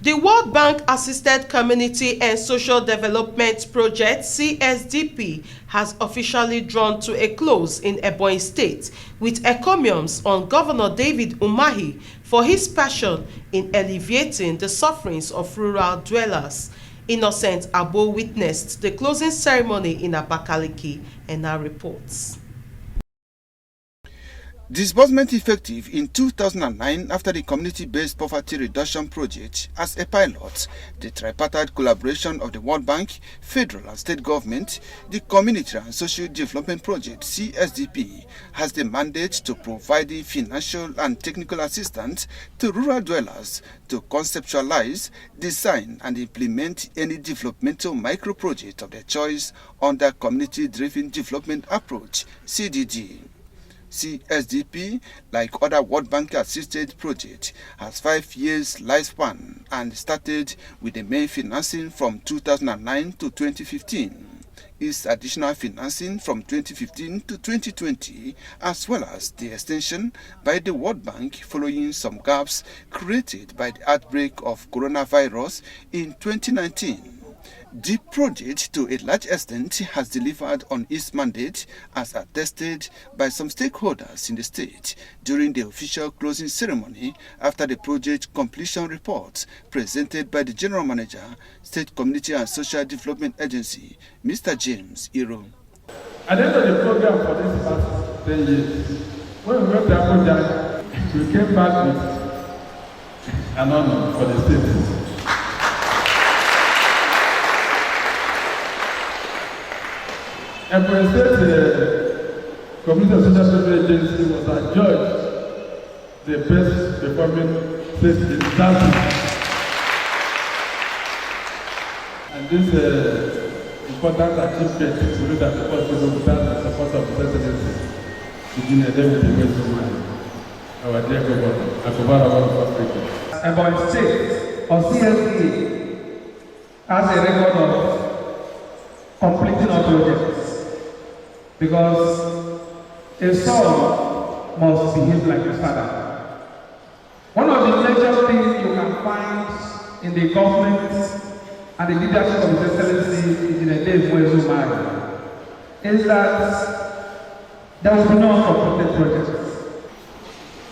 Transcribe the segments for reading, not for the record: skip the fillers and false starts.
The World Bank Assisted Community and Social Development Project (CSDP) has officially drawn to a close in Ebonyi State, with encomiums on Governor David Umahi for his passion in alleviating the sufferings of rural dwellers. Innocent Abo witnessed the closing ceremony in Abakaliki and now reports. Disbursement effective in 2009 after the Community-Based Poverty Reduction Project as a pilot, the tripartite collaboration of the World Bank, federal and state government, the Community and Social Development Project (CSDP) has the mandate to provide the financial and technical assistance to rural dwellers to conceptualize, design and implement any developmental micro-project of their choice under Community-Driven Development Approach (CDD). CSDP, like other World Bank-assisted projects, has 5 years lifespan and started with the main financing from 2009 to 2015. Its additional financing from 2015 to 2020, as well as the extension by the World Bank following some gaps created by the outbreak of coronavirus in 2019. The project, to a large extent, has delivered on its mandate as attested by some stakeholders in the state during the official closing ceremony after the project completion report presented by the General Manager, State Community and Social Development Agency, Mr. James Iro. At the end of the program for this past 10 years, when we went to Abuja, we came back with an honor for the state. Ebonyi State Community and Social Development Agency was adjudged the best performing state in Zambia. And this important achievement is really that the possible without the support of the presidency, the Deputy President, our dear Governor, Akobara of Africa. Ebonyi State, or CSD, has a record of completing our projects. Because a son must behave like his father. One of the major things you can find in the government and the leadership of His Excellency Engineer Ebonyi is that there will be no completed projects.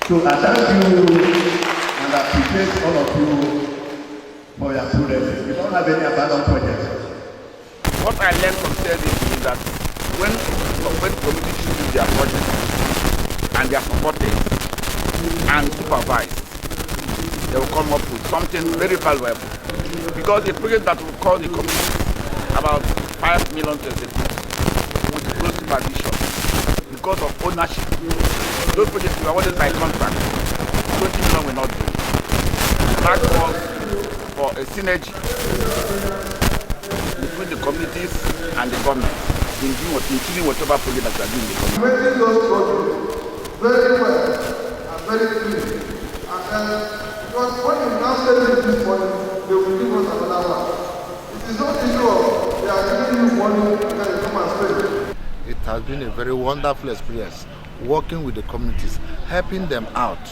So I thank you and I appreciate all of you for your prudence. We don't have any abandoned projects. What I learned from service is that when communities do their projects and they are supported and supervised, they will come up with something very valuable. Because a project that will cost the community about 5 million Csdp with close supervision, because of ownership, those projects were awarded by contract, 20 million will not do. That was for a synergy between the communities and the government. In doing whatever project that we are doing. Making those projects very well and very clean. And because when you now send this money, they will give us another one. It is not issue of they are giving you money and then you come and spend it. It has been a very wonderful experience working with the communities, helping them out,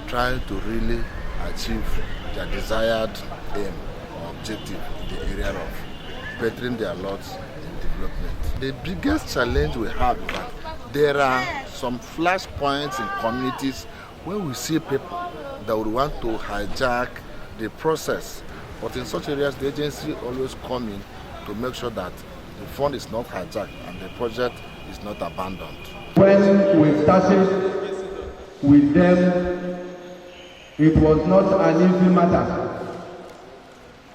trying to really achieve their desired aim or objective in the area of bettering their lots. The biggest challenge we have is that there are some flashpoints in communities where we see people that would want to hijack the process. But in such areas, the agency always comes in to make sure that the fund is not hijacked and the project is not abandoned. When we started with them, it was not an easy matter.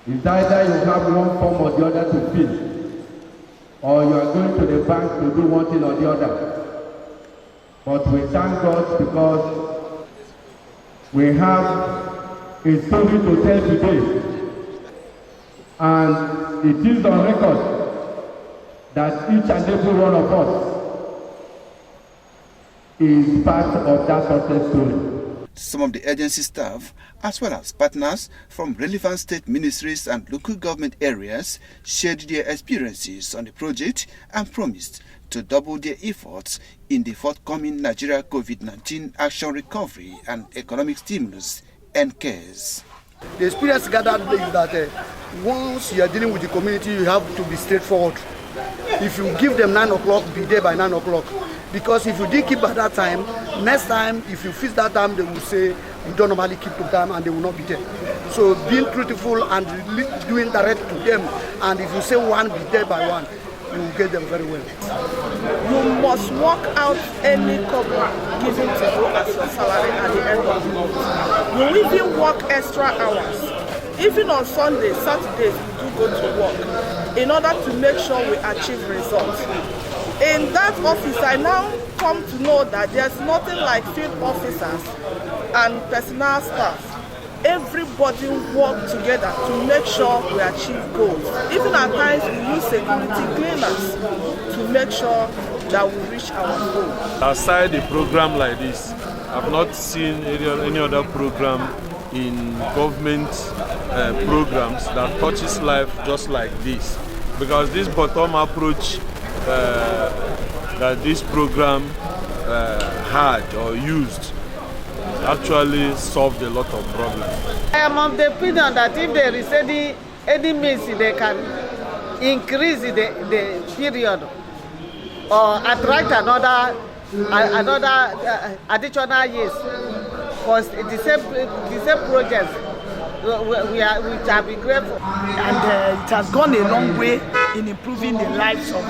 It's either you have one form or the other to fill, or you are going to the bank to do one thing or the other. But we thank God because we have a story to tell today. And it is on record that each and every one of us is part of that success story. Some of the agency staff, as well as partners from relevant state ministries and local government areas, shared their experiences on the project and promised to double their efforts in the forthcoming Nigeria COVID-19 Action Recovery and Economic Stimulus (NCARES). The experience gathered is that once you are dealing with the community, you have to be straightforward. If you give them 9 o'clock, be there by 9 o'clock. Because if you didn't keep by that time, next time, if you fix that time, they will say you don't normally keep to time and they will not be there. So being truthful and doing direct to them, and if you say 1, be there by 1, you will get them very well. You must work out any cover given to you as your salary at the end of the month. You even work extra hours. Even on Sundays, Saturdays, we do go to work in order to make sure we achieve results. In that office, I now come to know that there's nothing like field officers and personnel staff. Everybody work together to make sure we achieve goals. Even at times, we use security cleaners to make sure that we reach our goal. Aside a program like this, I've not seen any other program in government programs that touches life just like this. Because this bottom approach that this program had or used actually solved a lot of problems. I am of the opinion that if there is any means they can increase the period or attract another additional years for the same projects, we shall be grateful. And it has gone a long way in improving the lives of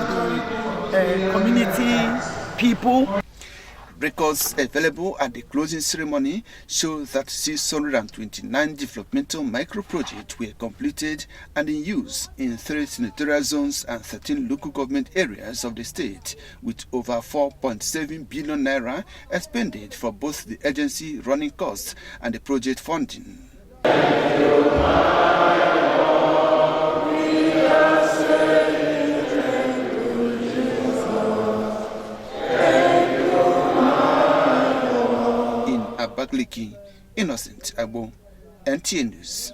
the community people. Records available at the closing ceremony show that 629 developmental micro-projects were completed and in use in 3 senatorial zones and 13 local government areas of the state, with over 4.7 billion naira expended for both the agency running costs and the project funding. Abakaliki, Innocent Agbo, NTA News.